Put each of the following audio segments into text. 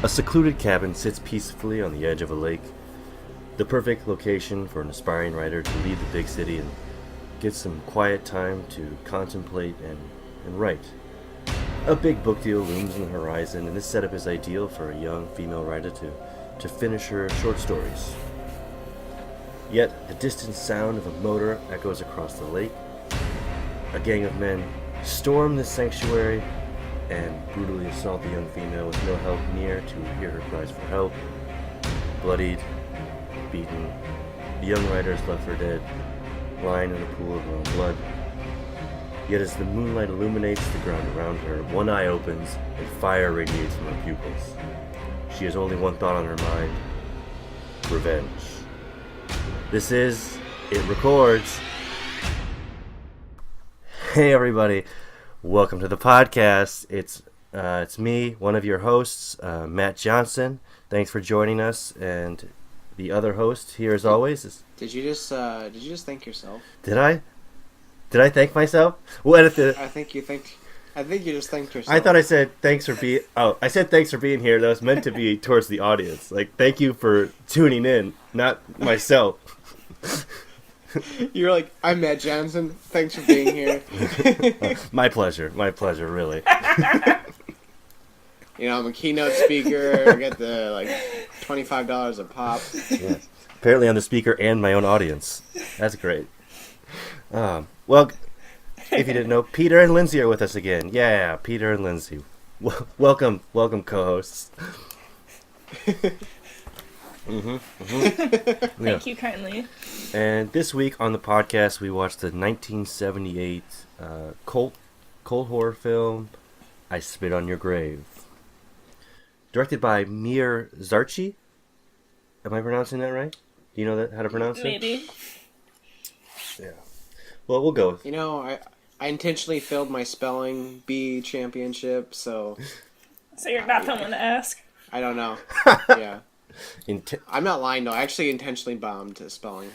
A secluded cabin sits peacefully on the edge of a lake, the perfect location for an aspiring writer to leave the big city and get some quiet time to contemplate and write. A big book deal looms on the horizon, and this setup is ideal for a young female writer to finish her short stories. Yet, the distant sound of a motor echoes across the lake. A gang of men storm the sanctuary and brutally assault the young female with no help near to hear her cries for help. Bloodied, beaten, the young writer is left for dead, lying in a pool of her own blood. Yet as the moonlight illuminates the ground around her, one eye opens and fire radiates from her pupils. She has only one thought on her mind: revenge. This is It Records. Hey everybody, welcome to the podcast. It's me, one of your hosts, Matt Johnson. Thanks for joining us, and the other host here, as always, is... Did you just thank yourself? Did I? Did I thank myself? What if the... I think you just thanked yourself. I thought I said thanks for being... Oh, I said thanks for being here. That was meant to be towards the audience. Like, thank you for tuning in, not myself. You're like, I'm Matt Johnson. Thanks for being here. My pleasure, really. You know, I'm a keynote speaker. I get the $25 a pop. Yes. Apparently I'm the speaker and my own audience. That's great. Well, if you didn't know, Peter and Lindsay are with us again. Yeah, Peter and Lindsay. Welcome, co-hosts. Thank you kindly. And this week on the podcast, we watched the 1978 cult horror film, I Spit on Your Grave. Directed by Mir Zarchi. Am I pronouncing that right? Do you know how to pronounce it? Maybe. Yeah. Well, we'll go with... You know, I intentionally failed my spelling bee championship, so... So you're not the one to ask? I don't know. Yeah. I'm not lying, though. I actually intentionally bombed the spelling.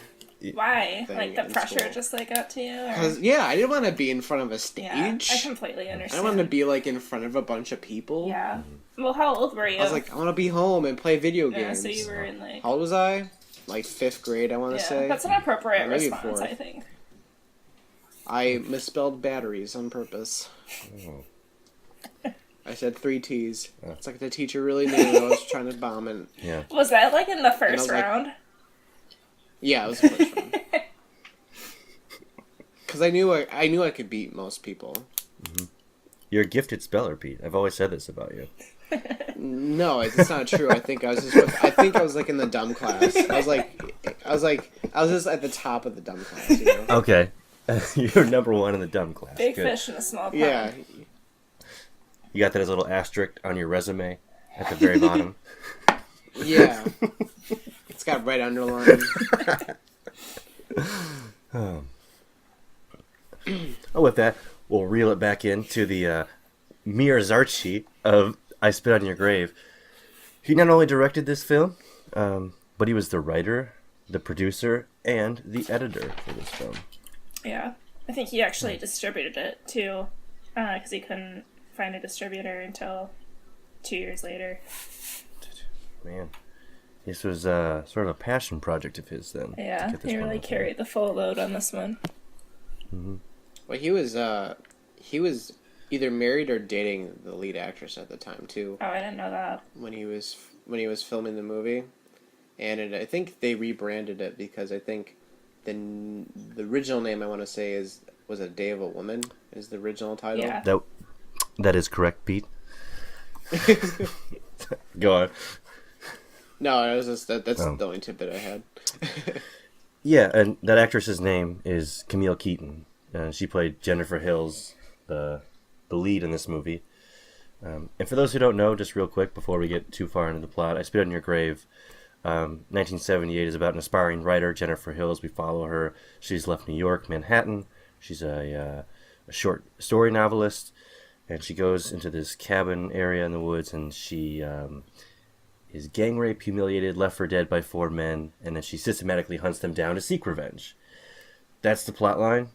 Why? Like the pressure school. just got to you? Because, yeah, I didn't want to be in front of a stage. Yeah, I completely understand. I didn't want to be, in front of a bunch of people. Yeah. Well, how old were you? I was like, I want to be home and play video games. Yeah, so you were in, How old was I? 5th grade, I want to say. That's an appropriate Maybe response, 4th. I think. I misspelled batteries on purpose. Oh. I said 3 T's. It's like the teacher really knew I was trying to bomb it. Yeah. Was that, in the first round? Yeah, it was the first round. Because I knew I could beat most people. Mm-hmm. You're a gifted speller, Pete. I've always said this about you. No, it's not true. I think I was in the dumb class. I was just at the top of the dumb class, you know? Okay. You're number one in the dumb class. Big Good. fish in a small pond. Yeah. You got that as a little asterisk on your resume at the very bottom. Yeah. It's got red underline. With that, we'll reel it back into the Mir Zarchi of I Spit on Your Grave. He not only directed this film, but he was the writer, the producer, and the editor for this film. Yeah. I think he actually distributed it, too, because he couldn't find a distributor until 2 years later. Man, this was sort of a passion project of his then. Yeah, he really carried the full load on this one. Mm-hmm. Well, he was either married or dating the lead actress at the time too. Oh, I didn't know that. When he was filming the movie, and I think they rebranded it because I think the original name I want to say was A Day of a Woman is the original title. Yeah. That is correct, Pete. Go on. No, it was just that's the only tidbit I had. Yeah, and that actress's name is Camille Keaton. She played Jennifer Hills, the lead in this movie. And for those who don't know, just real quick before we get too far into the plot, I Spit on Your Grave. 1978 is about an aspiring writer, Jennifer Hills. We follow her. She's left New York, Manhattan. She's a short story novelist, and she goes into this cabin area in the woods, and she is gang raped, humiliated, left for dead by 4 men, and then she systematically hunts them down to seek revenge. That's the plot line.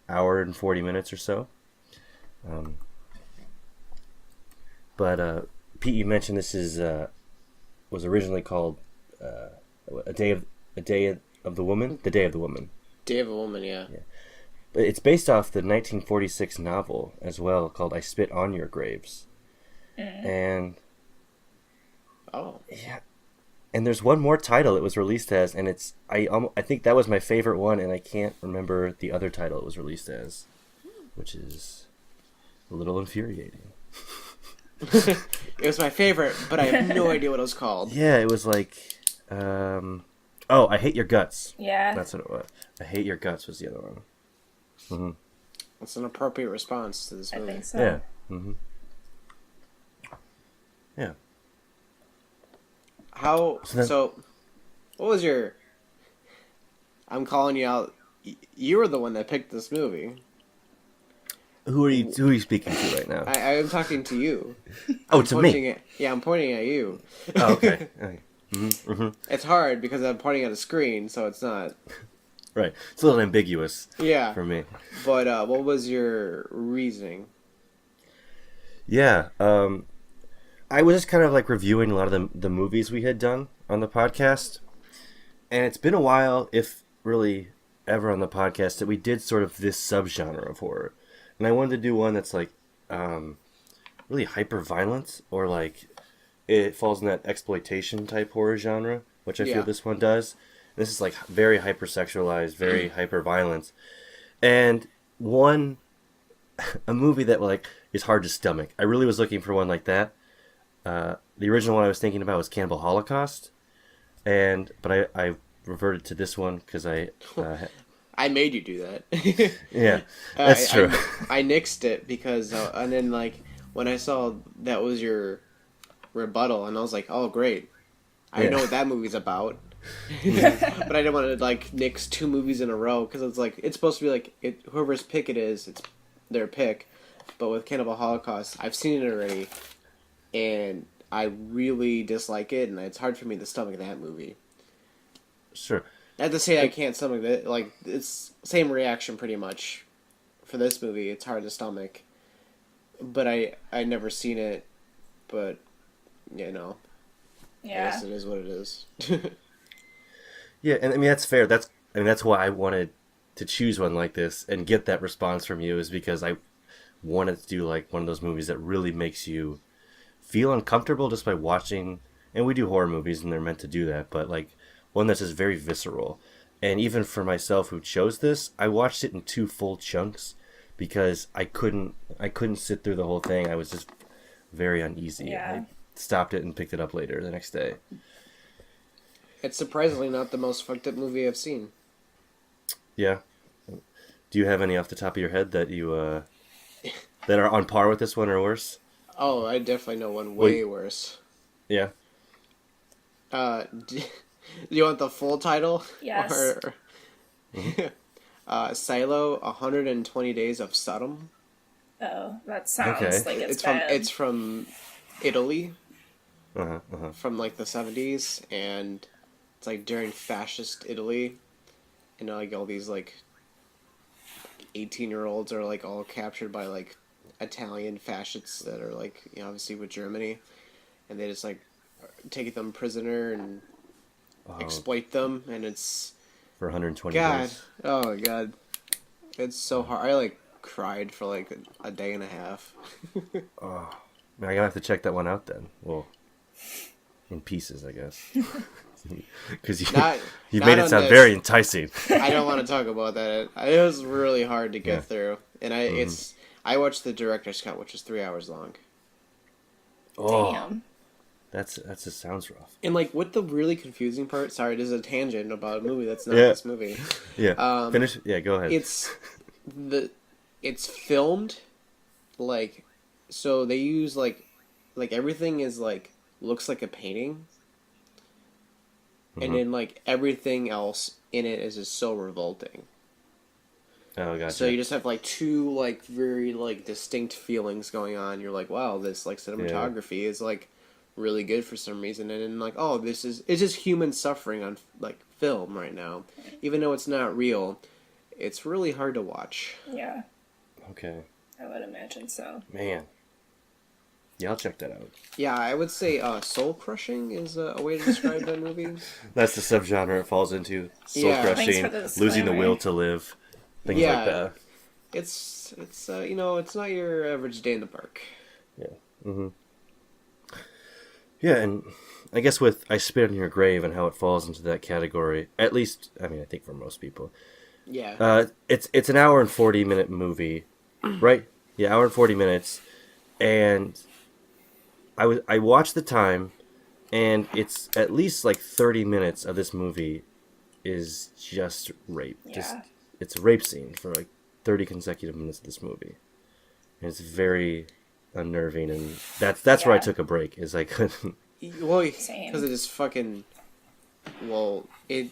Hour and 40 minutes or so. But Pete, you mentioned this is was originally called a day of the woman, the Day of the Woman. Day of a Woman, yeah. But it's based off the 1946 novel as well, called "I Spit on Your Graves," and Oh. yeah, and there's one more title it was released as, and I think that was my favorite one, and I can't remember the other title it was released as, which is a little infuriating. It was my favorite, but I have no idea what it was called. Yeah, it was like, I Hate Your Guts. Yeah. That's what it was. I Hate Your Guts was the other one. Mm-hmm. It's an appropriate response to this I movie. think so. Yeah. Mm-hmm. Yeah. So, what was your... I'm calling you out. You were the one that picked this movie. Who are you speaking to right now? I am talking to you. Oh, to me. I'm pointing at you. Oh, okay. Okay. Mm-hmm. Mm-hmm. It's hard because I'm pointing at a screen, so it's not... Right. It's a little ambiguous Yeah. for me. But what was your reasoning? Yeah. I was just kind of like reviewing a lot of the movies we had done on the podcast. And it's been a while, if really ever on the podcast, that we did sort of this subgenre of horror. And I wanted to do one that's like really hyper violent, or like it falls in that exploitation type horror genre, which I feel this one does. This is like very hypersexualized, very hyper violence, and a movie that like is hard to stomach. I really was looking for one like that. The original one I was thinking about was Cannibal Holocaust, but I reverted to this one because I made you do that. Yeah, that's true. I nixed it because, and then like when I saw that was your rebuttal, and I was like, oh great, I know what that movie's about. But I didn't want to like nix two movies in a row because it's like it's supposed to be like whoever's pick it is, it's their pick. But with Cannibal Holocaust, I've seen it already, and I really dislike it, and it's hard for me to stomach that movie. Sure. Not to say I can't stomach it. Like, it's same reaction pretty much for this movie. It's hard to stomach. But I never seen it. But, Yeah. I guess it is what it is. Yeah, and I mean that's fair. That's why I wanted to choose one like this and get that response from you, is because I wanted to do like one of those movies that really makes you feel uncomfortable just by watching. And we do horror movies, and they're meant to do that, but like one that's just very visceral. And even for myself who chose this, I watched it in 2 full chunks because I couldn't sit through the whole thing. I was just very uneasy. Yeah. I stopped it and picked it up later the next day. It's surprisingly not the most fucked up movie I've seen. Yeah. Do you have any off the top of your head that you that are on par with this one or worse? Oh, I definitely know one way worse. Yeah. Do you want the full title? Yes. Or, Silo, 120 Days of Sodom. Oh, that sounds Okay. like it's from bad. It's from Italy, Uh-huh, uh-huh. from like the 70s, and it's like during fascist Italy, and like all these like 18-year-olds are like all captured by like Italian fascists that are like, you know, obviously with Germany, and they just like take them prisoner and exploit them, and it's For 120 God, days. oh my God, it's so hard. I like cried for like a day and a half. Oh, man, I gotta have to check that one out then. Well, in pieces, I guess. Because you Not made it on sound this. very enticing. I don't want to talk about that. It was really hard to get Yeah. through, and I watched the director's cut, which was 3 hours long. Oh, Damn. that just sounds rough. And like, what the really confusing part? Sorry, this is a tangent about a movie that's not Yeah. this movie. Yeah, finish. Yeah, go ahead. It's filmed like, so they use like everything is like looks like a painting, and then like everything else in it is just so revolting. Oh, gotcha. So you just have like two like very like distinct feelings going on. You're like, wow, this like cinematography is like really good for some reason, and then like, oh, it's just human suffering on like film right now, even though it's not real. It's really hard to watch. Yeah, Okay, I would imagine so. man. Yeah, I'll check that out. Yeah, I would say soul crushing is a way to describe that movie. That's the subgenre it falls into. Soul Yeah. Thanks for crushing, the losing the disclaimer. will to live, things like Yeah. that. It's you know, it's not your average day in the park. Yeah. Mm-hmm. Yeah, and I guess with I Spit on Your Grave and how it falls into that category, at least, I mean, I think for most people, Yeah. it's an hour and 40-minute movie, right? Yeah, hour and 40 minutes, and I watched the time, and it's at least like 30 minutes of this movie is just rape. Just Yeah. it's a rape scene for like 30 consecutive minutes of this movie, and it's very unnerving, and that's where I Yeah. took a break. Is I couldn't. Well, Same. because it is fucking. Well, it.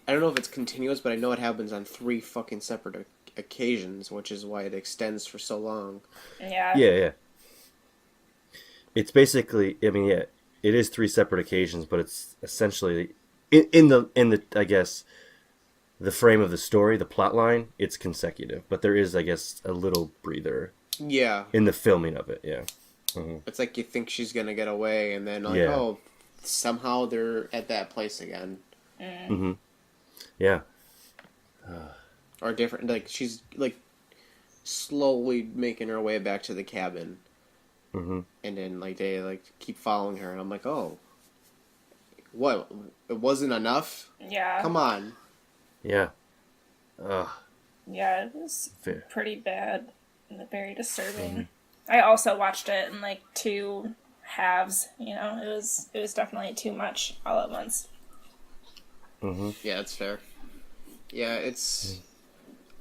I don't know if it's continuous, but I know it happens on 3 fucking separate occasions, which is why it extends for so long. Yeah. Yeah. It's basically, I mean, yeah, it is 3 separate occasions, but it's essentially in the I guess the frame of the story, the plot line, it's consecutive, but there is, I guess, a little breather Yeah. in the filming of it. Yeah. It's like you think she's gonna get away, and then, like, Yeah. oh, somehow they're at that place again. Yeah. Or different, like, she's, like, slowly making her way back to the cabin. Mm-hmm. And then, like, they, like, keep following her, and I'm like, oh. What? It wasn't enough? Yeah. Come on. Yeah. Yeah, it was Fair. pretty bad and very disturbing. I also watched it in like 2 halves. You know, it was definitely too much all at once. Yeah, that's fair. Yeah, it's...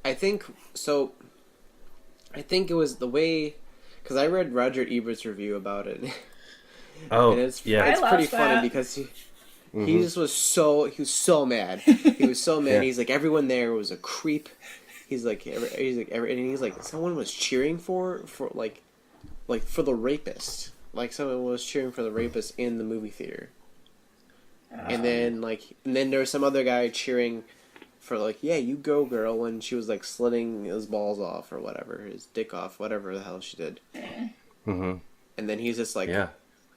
I think it was the way... Because I read Roger Ebert's review about it. Oh, And it's yeah. I it's pretty love funny that. because he just was so mad. He was so mad. Yeah. He's like, everyone there was a creep. He's like, and he's like, someone was cheering for the rapist. Like, someone was cheering for the rapist in the movie theater. And then there was some other guy cheering for, like, yeah, you go, girl, when she was, like, slitting his balls off or whatever, his dick off, whatever the hell she did. Mm-hmm. And then he's just like, Yeah.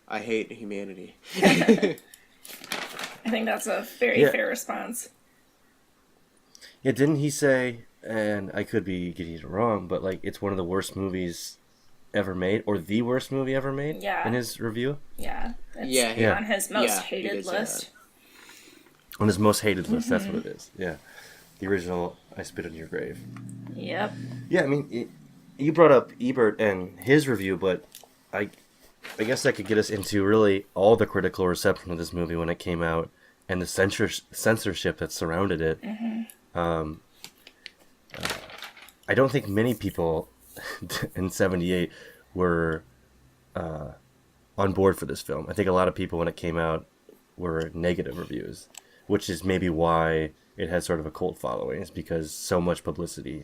I hate humanity. I think that's a very Yeah. fair response. Yeah, didn't he say, and I could be getting it wrong, but like it's one of the worst movies ever made, or the worst movie ever made? Yeah. In his review? Yeah. It's Yeah, on his most yeah, he hated did say list. On his most hated list, that's what it is. Yeah. The original I Spit on Your Grave. Yep. Yeah, I mean, you brought up Ebert and his review, but I guess that could get us into really all the critical reception of this movie when it came out and the censorship that surrounded it. I don't think many people in '78 were on board for this film. I think a lot of people when it came out were negative reviews, which is maybe why it had sort of a cult following, is because so much publicity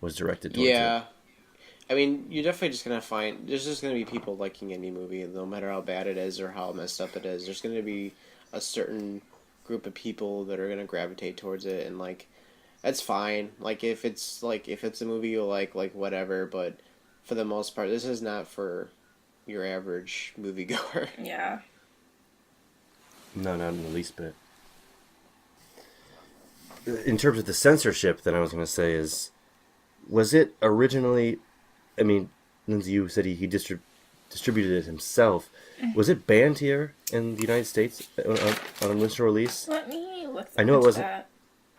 was directed towards Yeah. it. I mean, you're definitely just gonna find there's just gonna be people liking any movie, no matter how bad it is or how messed up it is. There's gonna be a certain group of people that are gonna gravitate towards it, and like, that's fine. Like, if it's a movie you like whatever. But for the most part, this is not for your average moviegoer. Yeah. No, not in the least bit. In terms of the censorship, then I was going to say was it originally, I mean, Lindsay, you said he distributed it himself. Was it banned here in the United States on initial release? Let me look I know it into wasn't- that.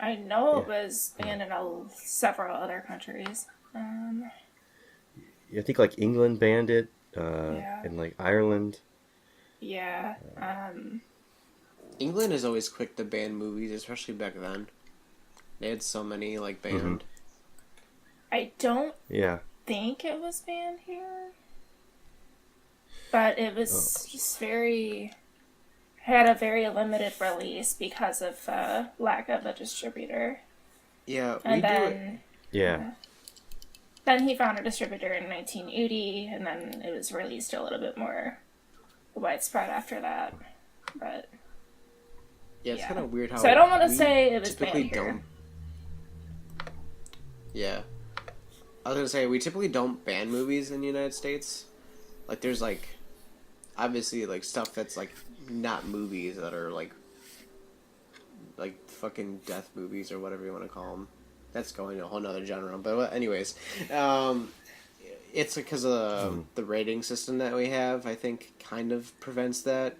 I know it Yeah. was banned in several other countries. I think like England banned it, Yeah. and like Ireland. Yeah. England is always quick to ban movies, especially back then. They had so many like banned. I don't Yeah. think it was banned here. But it was just had a very limited release because of lack of a distributor. Yeah, we And do it. then Yeah. then he found a distributor in 1980, and then it was released a little bit more widespread after that. But Yeah, it's yeah. kind of weird how. So I don't want to we say it was typically banned here. don't. Yeah, I was gonna say we typically don't ban movies in the United States. Like, there's like obviously like stuff that's like not movies that are like fucking death movies or whatever you want to call them. That's going to a whole nother genre. But anyways, it's because of the rating system that we have. I think kind of prevents that.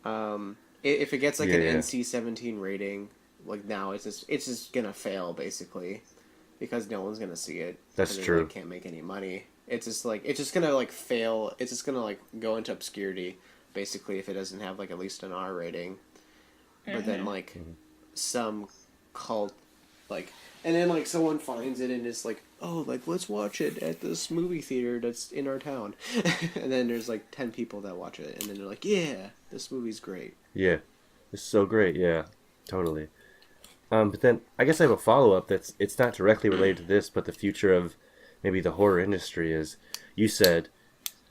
If it gets like an NC-17 rating, like now it's just gonna fail basically, because no one's gonna see it. That's and true. It can't make any money. It's just gonna like fail. It's just gonna like go into obscurity basically if it doesn't have like at least an R rating. But then like some cult like, and then like someone finds it and is like, oh, like let's watch it at this movie theater that's in our town, and then there's like 10 people that watch it, and then they're like, yeah, this movie's great. Yeah, it's so great. Yeah, totally. But then I guess I have a follow up it's not directly related to this, but the future of maybe the horror industry is, you said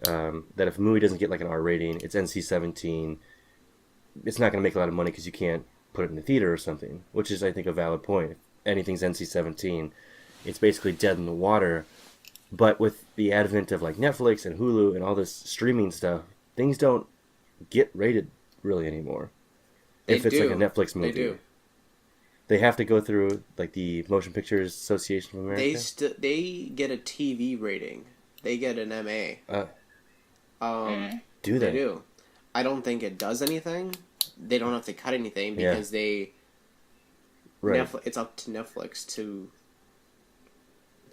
that if a movie doesn't get like an R rating, it's NC-17, it's not going to make a lot of money because you can't put it in the theater or something, which is, I think, a valid point. If anything's NC-17, it's basically dead in the water. But with the advent of like Netflix and Hulu and all this streaming stuff, things don't get rated really anymore. If it's like a Netflix movie. They do. They have to go through like the Motion Pictures Association of America. They get a TV rating. They get an MA. Do they? They do. I don't think it does anything. They don't have to cut anything because Right. it's up to Netflix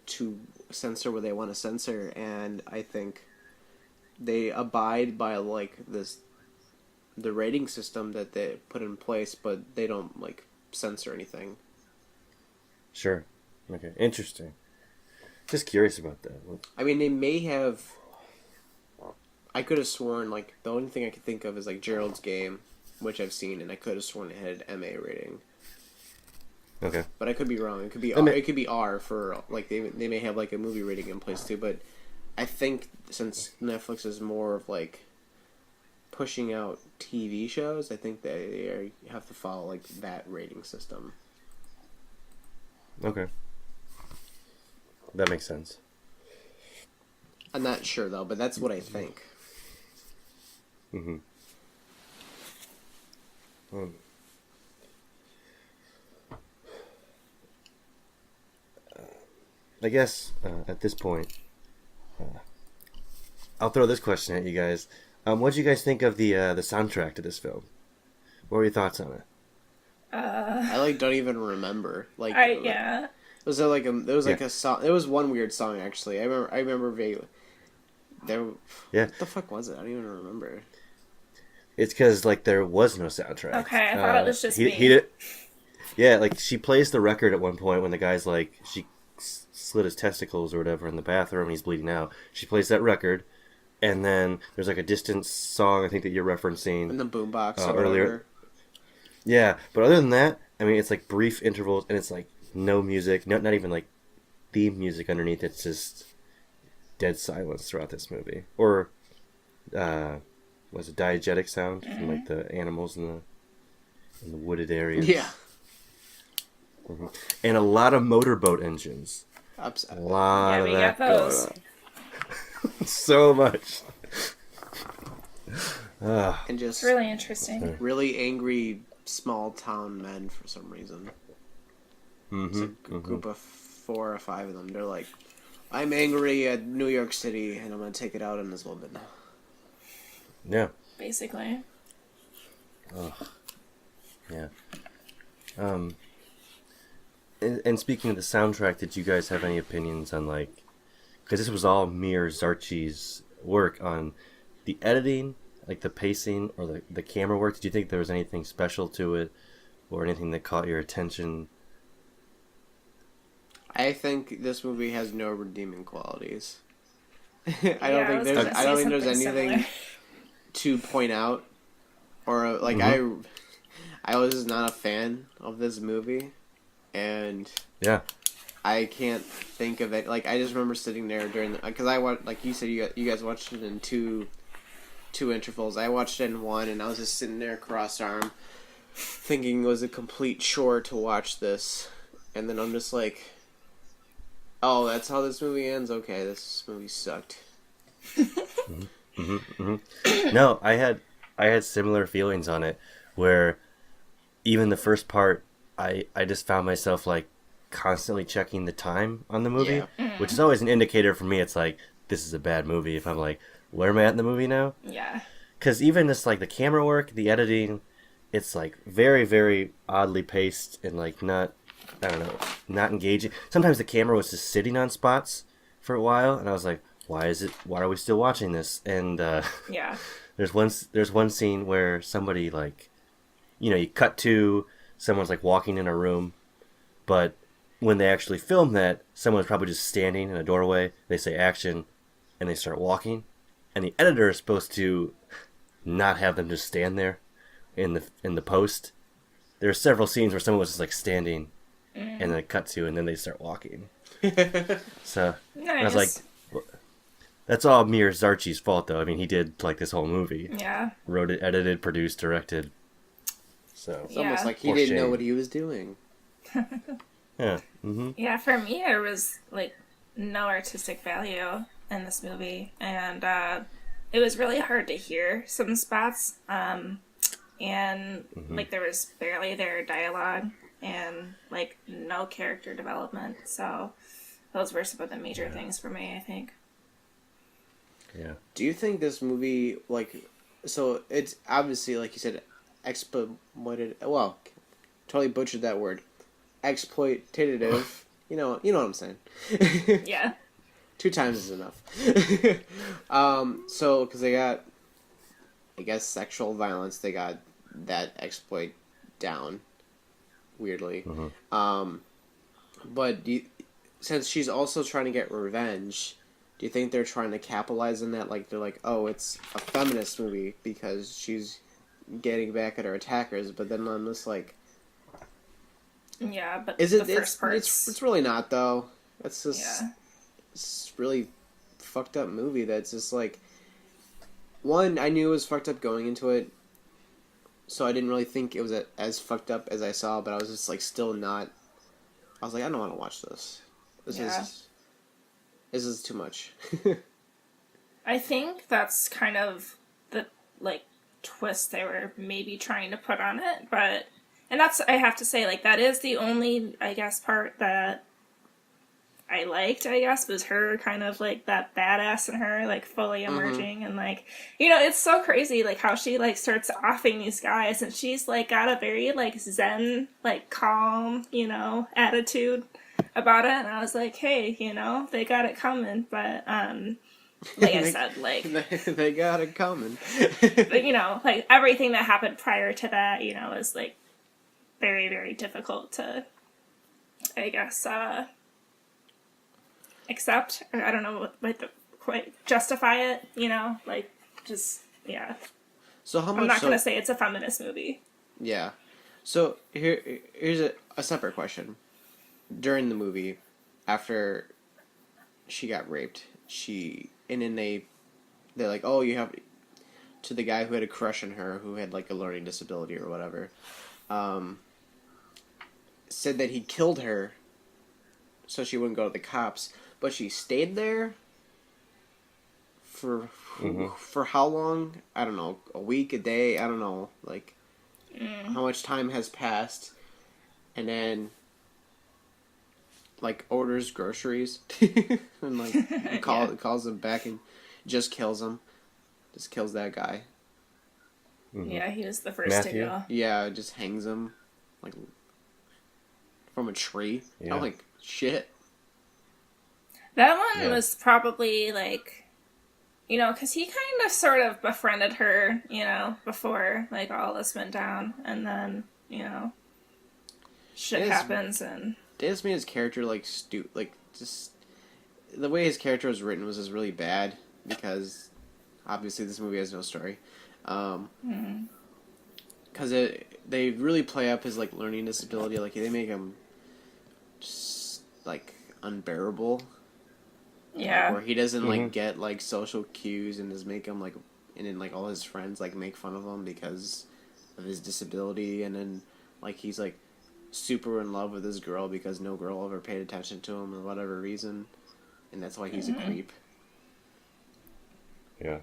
to censor what they want to censor, and I think they abide by like the rating system that they put in place, but they don't like censor anything. Sure. Okay. Interesting. Just curious about that. I mean, they may have. I could have sworn like the only thing I could think of is like Gerald's Game, which I've seen, and I could have sworn it had an MA rating. Okay. But I could be wrong. It could be R. It could be R for like they may have like a movie rating in place too. But I think since Netflix is more of like pushing out TV shows, I think they have to follow like that rating system. Okay. That makes sense. I'm not sure though, but that's what I think. Mm-hmm. I guess at this point, I'll throw this question at you guys. What did you guys think of the soundtrack to this film? What were your thoughts on it? I like don't even remember. Like Was there like a song? It was one weird song actually. I remember vaguely. What the fuck was it? I don't even remember. It's because like there was no soundtrack. Okay, I thought it was just me. Yeah, like she plays the record at one point when the guy's like she slit his testicles or whatever in the bathroom and he's bleeding out. She plays that record, and then there's like a distant song I think that you're referencing in the boombox earlier. Yeah, but other than that, I mean, it's like brief intervals and it's like no music, not even like theme music underneath. It's just dead silence throughout this movie. Or was it diegetic sound from like the animals in the wooded areas? Yeah. Mm-hmm. And a lot of motorboat engines. A lot of that going on. So much. And just really interesting. Really angry small town men for some reason. It's a group of 4 or 5 of them. They're like, I'm angry at New York City and I'm gonna take it out on this woman. Yeah. Basically. Oh. Yeah. And speaking of the soundtrack, did you guys have any opinions on like, because this was all Mir Zarchi's work on the editing, like the pacing or the camera work? Did you think there was anything special to it or anything that caught your attention? I think this movie has no redeeming qualities. I don't think there's anything similar to point out, or like I was not a fan of this movie, and I can't think of it. Like I just remember sitting there during because I watched, like you said, you guys watched it in two intervals. I watched it in one, and I was just sitting there cross-armed, thinking it was a complete chore to watch this, and then I'm just like, oh, that's how this movie ends? Okay, this movie sucked. No, I had similar feelings on it, where even the first part, I just found myself like constantly checking the time on the movie, Yeah. which is always an indicator for me. It's like this is a bad movie if I'm like, where am I at in the movie now? Yeah. Because even just like the camera work, the editing, it's like very, very oddly paced and like not, I don't know, not engaging. Sometimes the camera was just sitting on spots for a while, and I was like, why are we still watching this? And Yeah. there's one scene where somebody like, you cut to someone's like walking in a room, but when they actually film that, someone's probably just standing in a doorway. They say action, and they start walking, and the editor is supposed to not have them just stand there in the post. There are several scenes where someone was just like standing, and then cut to, and then they start walking. So I was like, Nice. that's all Mir Zarchi's fault, though. I mean, he did like this whole movie, Yeah. wrote it, edited, produced, directed. So It's almost Yeah. like he For didn't know shame. what he was doing. yeah, mm-hmm. Yeah, for me, there was like no artistic value in this movie, and it was really hard to hear some spots. And like there was barely their dialogue, and like no character development. So those were some of the major things for me, I think. Yeah. Do you think this movie, like, so it's obviously, like you said, exploited, well, totally butchered that word. Exploitative. You know what I'm saying. Yeah. 2 times is enough. So, because they got, I guess, sexual violence, they got that exploit down, weirdly. But since she's also trying to get revenge, do you think they're trying to capitalize on that? Like, they're like, oh, it's a feminist movie because she's getting back at her attackers, but then I'm just like, Yeah, but is it? the first part's It's really not, though. It's just yeah. it's really fucked up movie that's just like, one, I knew it was fucked up going into it, so I didn't really think it was as fucked up as I saw, but I was just like still not, I was like, I don't want to watch this. Yeah. This is too much. I think that's kind of the like twist they were maybe trying to put on it, but and that's I have to say like that is the only I guess part that I liked, I guess, was her kind of like that badass in her like fully emerging and like it's so crazy like how she like starts offing these guys and she's like got a very like zen like calm attitude about it, and I was like, hey, they got it coming, but like I said, like they got it coming. but like everything that happened prior to that is like very, very difficult to I guess accept, or I don't know what the quite justify it, like just yeah. So how much? I'm not gonna say it's a feminist movie. Yeah. So here's a separate question. During the movie, after she got raped, and then they're like, oh, you have, to the guy who had a crush on her, who had like a learning disability or whatever, said that he killed her so she wouldn't go to the cops, but she stayed there for how long? I don't know, a week, a day, I don't know, like how much time has passed, and then like orders groceries and like calls him back and just kills him, just kills that guy. Yeah, he was the first Matthew? to go. Yeah, just hangs him like from a tree. Yeah. I'm like, shit. That one Yeah. was probably like, because he kind of sort of befriended her, before like all this went down, and then shit Yes. happens, and They just made his character like just the way his character was written was just really bad, because obviously this movie has no story. Because they really play up his like learning disability, like they make him just like unbearable. yeah, Where he doesn't like get like social cues and just make him like, and then like all his friends like make fun of him because of his disability, and then like he's like super in love with this girl because no girl ever paid attention to him for whatever reason, and that's why he's a creep. Yeah.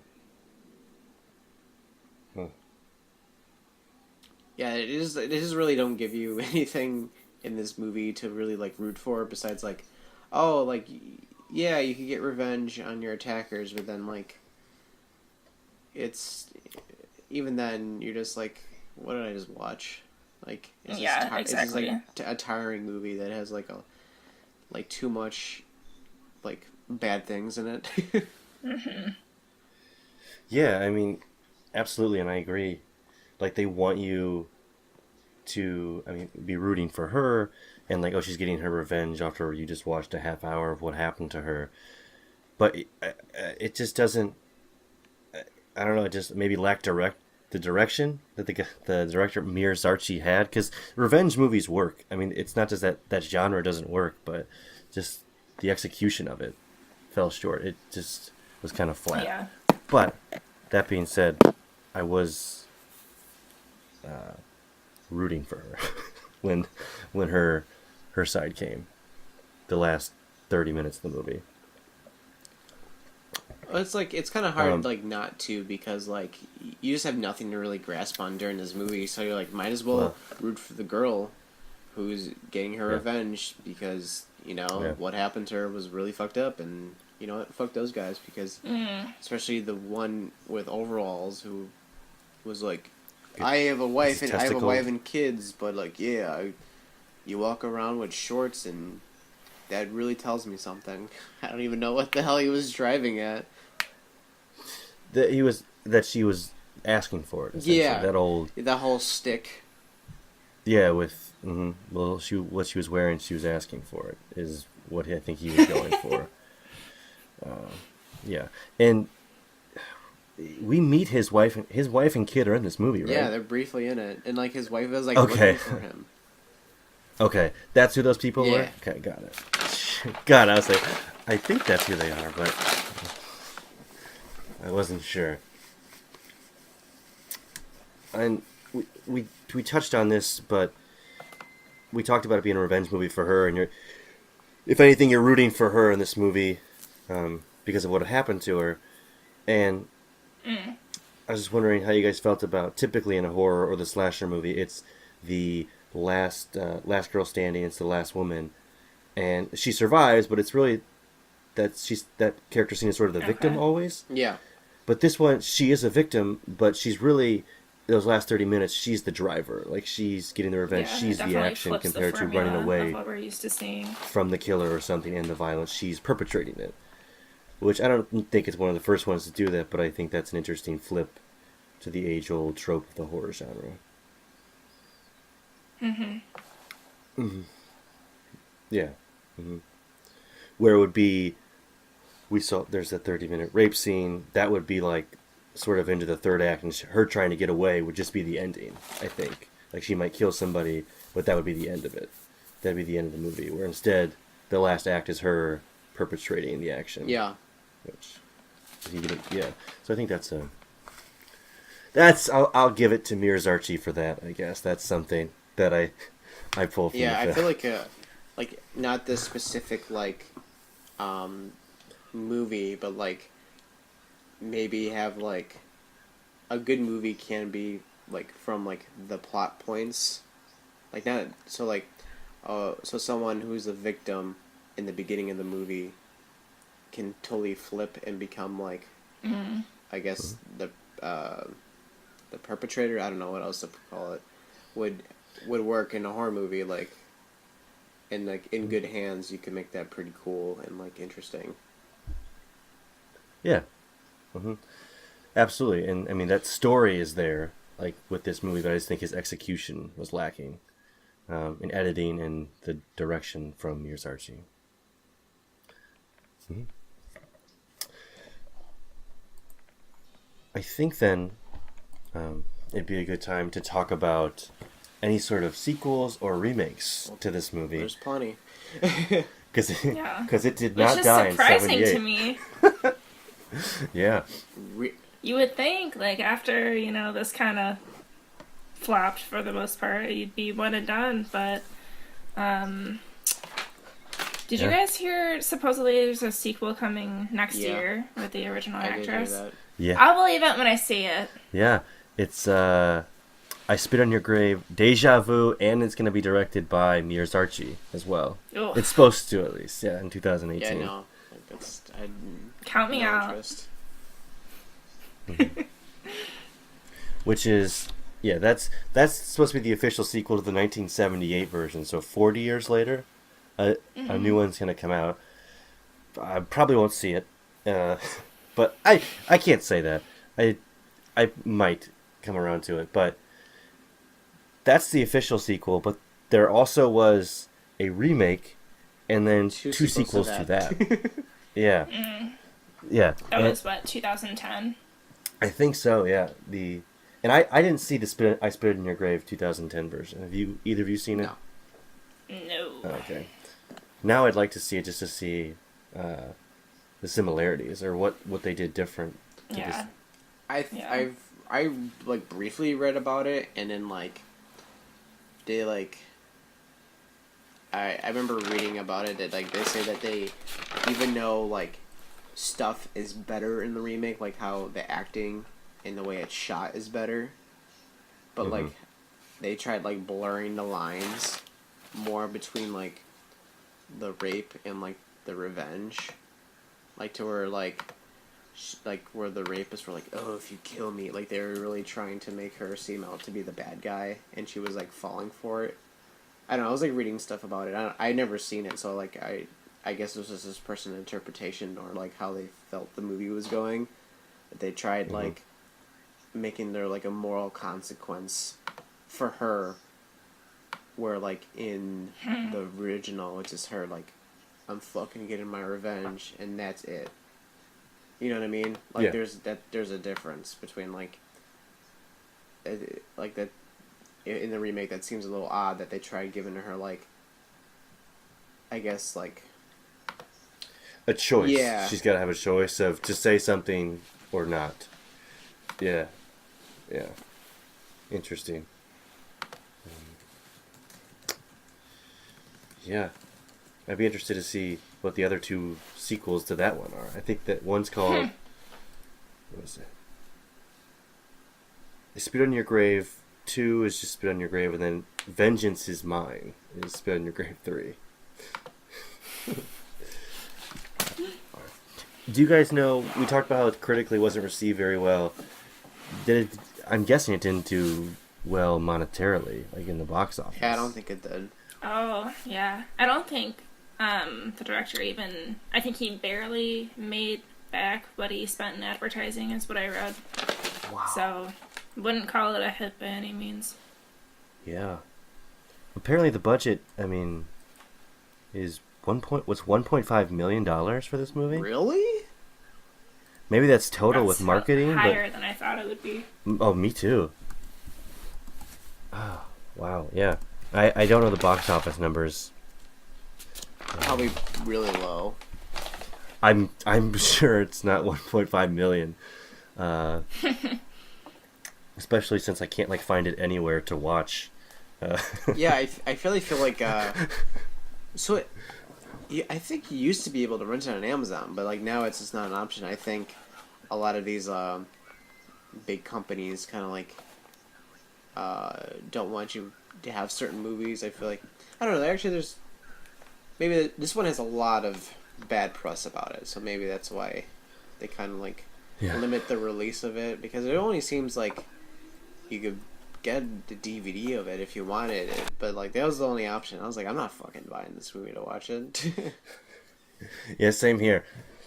Yeah, it just really don't give you anything in this movie to really like root for besides like, oh, like yeah, you can get revenge on your attackers, but then like it's even then you're just like, what did I just watch? Like it's Yeah, it's just like exactly. a tiring movie that has like a like too much like bad things in it. Yeah, I mean, absolutely, and I agree. Like they want you to, I mean, be rooting for her, and like, oh, she's getting her revenge after you just watched a half hour of what happened to her. But it just doesn't. I don't know. It just maybe lacked the direction that the director Mir Zarchi had, because revenge movies work. I mean, it's not just that genre doesn't work, but just the execution of it fell short. It just was kind of flat. Yeah. But that being said, I was rooting for her when her side came. The last 30 minutes of the movie. Well, it's like it's kind of hard like not to because like you just have nothing to really grasp on during this movie, so you're like might as well root for the girl who's getting her revenge because you know what happened to her was really fucked up, and you know what, fuck those guys because especially the one with overalls who was like, I have a wife and kids, but like you walk around with shorts and that really tells me something. I don't even know what the hell he was driving at. That she was asking for it. Yeah, that whole stick. Yeah, with well, what she was wearing, she was asking for it. Is what I think he was going for. Yeah, and we meet his wife. His wife and kid are in this movie, right? Yeah, they're briefly in it, and like his wife is like okay. looking for him. Okay, that's who those people were. Okay, got it. God, I was like, I think that's who they are, but I wasn't sure. And we touched on this, but we talked about it being a revenge movie for her, and if anything, you're rooting for her in this movie because of what happened to her. And I was just wondering how you guys felt about, typically in a horror or the slasher movie, it's the last girl standing, it's the last woman, and she survives, but it's really that character seen as sort of the victim always. Yeah. But this one, she is a victim, but she's really, those last 30 minutes, she's the driver. Like, she's getting the revenge. Yeah, she's the action compared to running away what we're used to seeing from the killer or something, and the violence. She's perpetrating it. Which I don't think it's one of the first ones to do that, but I think that's an interesting flip to the age-old trope of the horror genre. Yeah. Where it would be, there's a 30-minute rape scene, that would be like sort of into the third act, and her trying to get away would just be the ending, I think. Like, she might kill somebody, but that would be the end of it. That'd be the end of the movie, where instead the last act is her perpetrating the action. Yeah. So I think I'll give it to Mir Zarchi for that, I guess. That's something that I pull from. Yeah, I feel like not this specific like movie, but like maybe have like a good movie can be like from like the plot points, like not so like so someone who's a victim in the beginning of the movie can totally flip and become like I guess the perpetrator, I don't know what else to call it, would work in a horror movie, like and like in good hands you can make that pretty cool and like interesting. Yeah. Absolutely. And I mean, that story is there, like with this movie, but I just think his execution was lacking in editing and the direction from Mir Zarchi. I think then it'd be a good time to talk about any sort of sequels or remakes to this movie. There's plenty. Because it did not die in 78. Which is surprising to me. Yeah. You would think, like, after, this kind of flopped for the most part, you'd be one and done, but, did you guys hear, supposedly there's a sequel coming next year with the original actress? I did hear that. Yeah. I'll believe it when I see it. Yeah. It's, I Spit on Your Grave, Deja Vu, and it's going to be directed by Miyazaki as well. Oh, It's supposed to, at least, yeah, in Yeah, 2018. no. Like, that's I count me no out. interest. Which is, yeah, that's supposed to be the official sequel to the 1978 version. So 40 years later, a new one's going to come out. I probably won't see it, but I can't say that. I might come around to it, but that's the official sequel. But there also was a remake, and then two sequels to that. Yeah, yeah. That And was what, 2010? I think so. Yeah. And I didn't see the I Spit in Your Grave 2010 version. Have you either of you seen it? No. No. Oh, okay. Now I'd like to see it just to see the similarities or what they did different. To Yeah. I like briefly read about it, and then like they like I remember reading about it that like they say that they, even though like stuff is better in the remake, like how the acting and the way it's shot is better, but like they tried like blurring the lines more between like the rape and like the revenge, like to where like like where the rapists were like, oh, if you kill me, like they were really trying to make her seem out to be the bad guy, and she was like falling for it. I don't know, I was like reading stuff about it. I never seen it, so like I guess this was this person's interpretation or like how they felt the movie was going. That they tried like making there like a moral consequence for her, where like in the original, which is her like, I'm fucking getting my revenge and that's it. You know what I mean? Like Yeah. there's a difference between like that in the remake. That seems a little odd that they tried giving her like, I guess like A choice. Yeah. She's got to have a choice of to say something or not. Yeah. Yeah. Interesting. Yeah. I'd be interested to see what the other two sequels to that one are. I think that one's called... What was it? Spit on Your Grave 2 is just Spit on Your Grave, and then Vengeance is Mine is Spit on Your Grave 3. Do you guys know, we talked about how it critically wasn't received very well. I'm guessing it didn't do well monetarily, like in the box office. Yeah, I don't think it did. Oh, yeah. I don't think the director even... I think he barely made back what he spent in advertising, is what I read. Wow. So, wouldn't call it a hit by any means. Yeah. Apparently the budget, I mean, is was $1.5 million for this movie? Really? Maybe that's total That's with marketing, higher than I thought it would be. Oh, me too. Oh, wow, yeah. I don't know the box office numbers. Probably really low. I'm sure it's not 1.5 million. Especially since I can't like find it anywhere to watch. Yeah, I really feel like so I think you used to be able to rent it on Amazon, but like now it's just not an option. I think a lot of these big companies kind of like don't want you to have certain movies. I feel like, I don't know. Actually, there's maybe this one has a lot of bad press about it, so maybe that's why they kind of like limit the release of it, because it only seems like you could get the DVD of it if you wanted it, but like that was the only option. I was like, I'm not fucking buying this movie to watch it. Yeah, same here.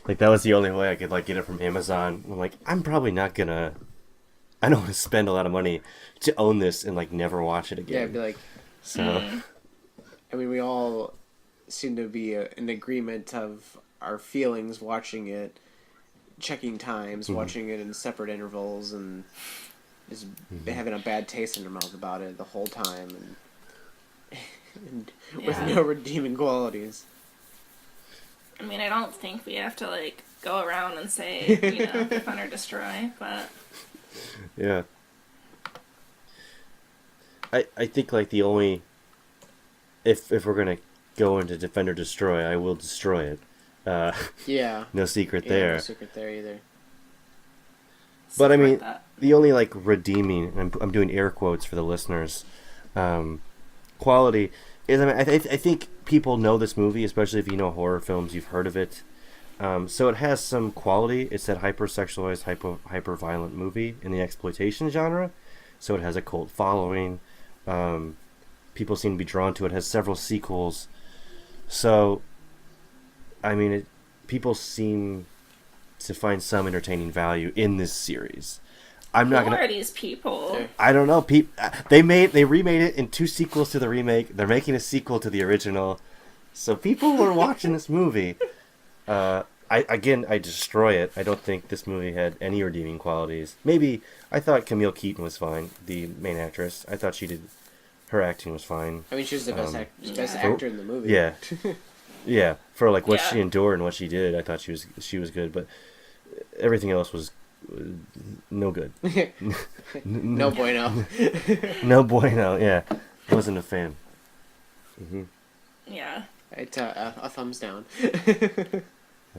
Like that was the only way I could like get it from Amazon. I'm like, I'm probably not gonna. I don't want to spend a lot of money to own this and like never watch it again. Yeah, I'd be like, so. I mean, we all seem to be in agreement of our feelings watching it, checking times, watching it in separate intervals, and just having a bad taste in our mouth about it the whole time, and with no redeeming qualities. I mean, I don't think we have to, like, go around and say, defend or destroy, but... Yeah. I think, like, the only... If we're gonna go into defend or destroy, I will destroy it. Yeah. No secret Yeah, there. no secret there either. But I mean, Support the only like redeeming, and I'm doing air quotes for the listeners, quality is, I mean, I think people know this movie, especially if you know horror films, you've heard of it. So it has some quality. It's that hyper-sexualized, hyper-violent movie in the exploitation genre. So it has a cult following. People seem to be drawn to it. It has several sequels. So, I mean, people seem to find some entertaining value in this series. I'm not Who gonna. are these people? I don't know. They remade it in 2 sequels to the remake. They're making a sequel to the original. So people were watching this movie. I destroy it. I don't think this movie had any redeeming qualities. Maybe I thought Camille Keaton was fine, the main actress. I thought her acting was fine. I mean, she was the best actor in the movie. Yeah, yeah. For like what Yeah. she endured and what she did, I thought she was good. But everything else was no good. No bueno. No bueno. Yeah, wasn't a fan. Mm-hmm. Yeah. It's a thumbs down.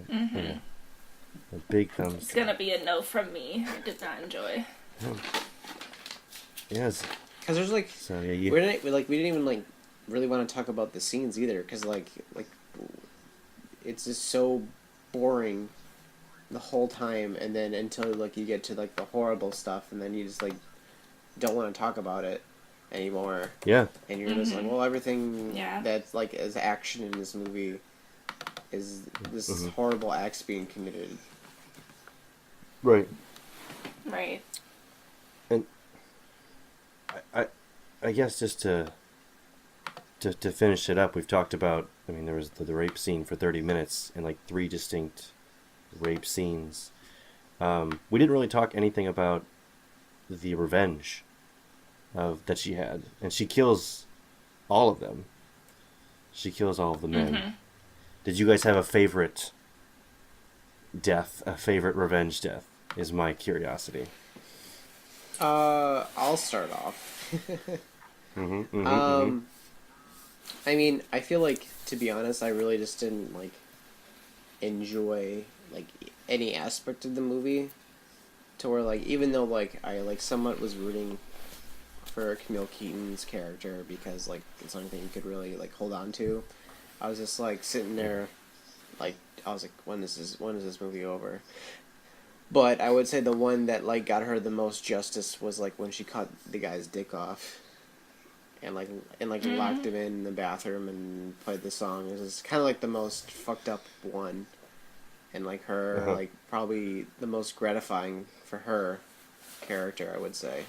Mm-hmm. A big thumbs. It's gonna be a no from me. I did not enjoy. Yes. Because there's like, So yeah, we didn't even like really want to talk about the scenes either. Because like it's just so boring the whole time, and then until like you get to like the horrible stuff, and then you just like don't want to talk about it anymore. Yeah. And you're just like, well, everything Yeah. that's like as action in this movie is this horrible acts being committed. Right. Right. And I guess just to finish it up, we've talked about. I mean, there was the rape scene for 30 minutes and like 3 distinct rape scenes. We didn't really talk anything about the revenge that she had, and she kills all of them. She kills all of the men. Mm-hmm. Did you guys have a favorite death, a favorite revenge death? Is my curiosity. I'll start off. Mm-hmm, I mean, I feel like, to be honest, I really just didn't like enjoy like any aspect of the movie, to where like even though like I like somewhat was rooting for Camille Keaton's character because like it's something you could really like hold on to, I was just like sitting there, like I was like, when is this movie over? But I would say the one that like got her the most justice was like when she cut the guy's dick off, and locked him in the bathroom and played the song. It was kind of like the most fucked up one, and like her like probably the most gratifying for her character, I would say.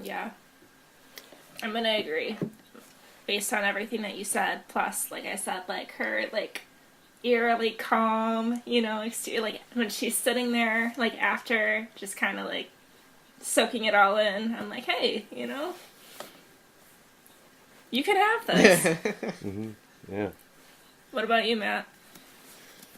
Yeah. I'm gonna agree. Based on everything that you said, plus, like I said, like her, like, eerily calm, you know, like when she's sitting there, like after, just kind of like soaking it all in. I'm like, hey, you know, you can have this. Yeah. What about you, Matt?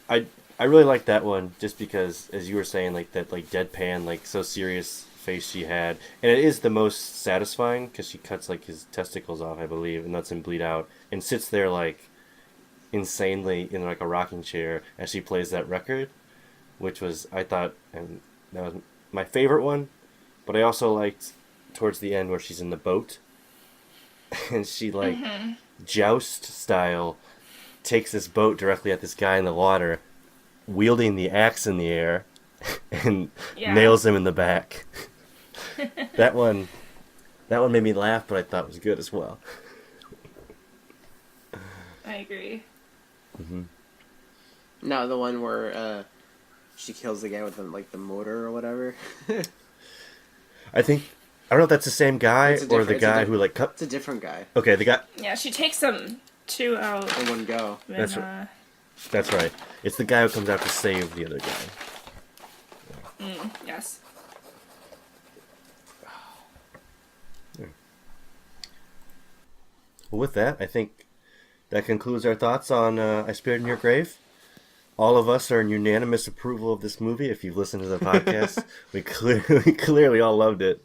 I really like that one just because, as you were saying, like that like deadpan, like so serious face she had, and it is the most satisfying because she cuts like his testicles off, I believe, and lets him bleed out, and sits there like insanely in like a rocking chair as she plays that record, which was, I thought, and that was my favorite one. But I also liked towards the end where she's in the boat and she like joust style takes this boat directly at this guy in the water, wielding the axe in the air, and nails him in the back. That one made me laugh, but I thought it was good as well. I agree. No, the one where she kills the guy with the motor or whatever. I don't know if that's the same guy or the guy who like cut. It's a different guy. Okay, the guy. Yeah, she takes them 2 out. In one go. When, That's right. That's right. It's the guy who comes out to save the other guy. Yes. Well, with that, I think that concludes our thoughts on I Spared in Your Grave. All of us are in unanimous approval of this movie. If you've listened to the podcast, we clearly all loved it.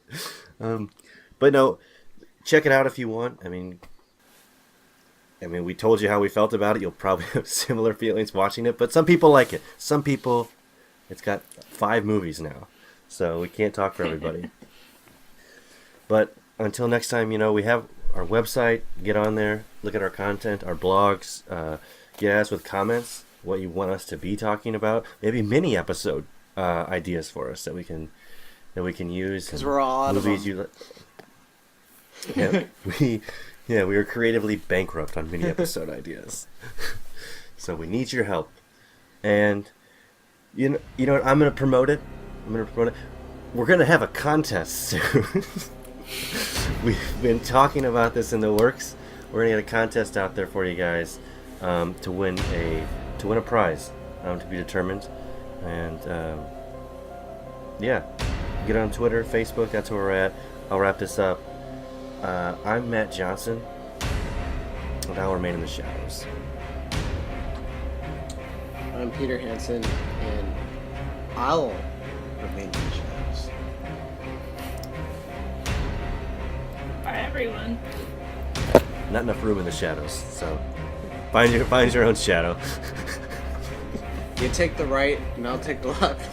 But no, check it out if you want. I mean, we told you how we felt about it. You'll probably have similar feelings watching it, but some people like it. Some people, it's got 5 movies now. so we can't talk for everybody. But until next time, we have our website. Get on there, look at our content, our blogs. Get us with comments what you want us to be talking about. Maybe mini episode ideas for us that we can use. Because we're all out movies of them. We are creatively bankrupt on mini episode ideas. So we need your help. And you know what? I'm gonna promote it. We're gonna have a contest soon. We've been talking about this in the works. We're gonna get a contest out there for you guys to win a prize to be determined. And get on Twitter, Facebook. That's where we're at. I'll wrap this up. I'm Matt Johnson, and I'll remain in the shadows. I'm Peter Hansen, and I'll remain in the shadows. Bye, everyone. Not enough room in the shadows, so find your own shadow. You take the right, and I'll take the left.